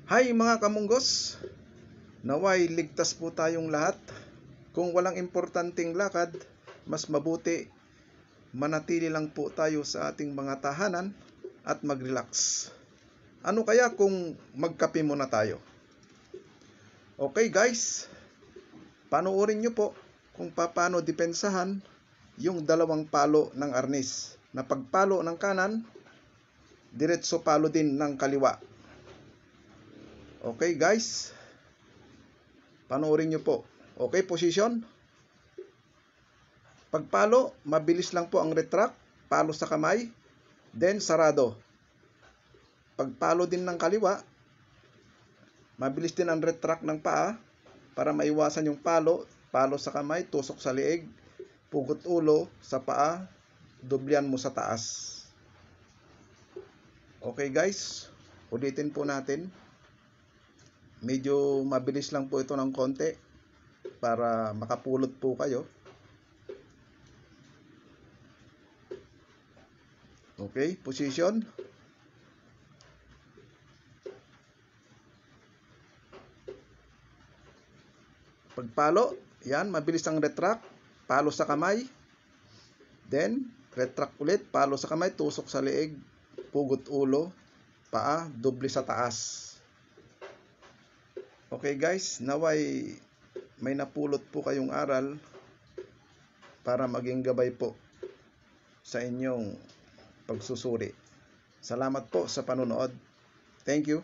Hi mga kamunggos, naway ligtas po tayong lahat. Kung walang importanteng lakad, mas mabuti manatili lang po tayo sa ating mga tahanan at mag-relax. Ano kaya kung magkape muna tayo? Okay guys, panoorin nyo po kung paano depensahan yung dalawang palo ng arnis. Na pagpalo ng kanan, diretso palo din ng kaliwa. Okay guys, panoorin nyo po. Okay, position. Pagpalo, mabilis lang po ang retract. Palo sa kamay, then sarado. Pagpalo din ng kaliwa, mabilis din ang retract ng paa para maiwasan yung palo. Palo sa kamay, tusok sa leeg, pugot ulo sa paa, dublian mo sa taas. Okay guys, ulitin po natin. Medyo mabilis lang po ito ng konti para makapulot po kayo. Okay, position. Pagpalo, yan, mabilis ang retract. Palo sa kamay. Then, retract ulit. Palo sa kamay, tusok sa leeg, pugot ulo, paa, doble sa taas. Okay guys, naway may napulot po kayong aral para maging gabay po sa inyong pagsusuri. Salamat po sa panonood. Thank you.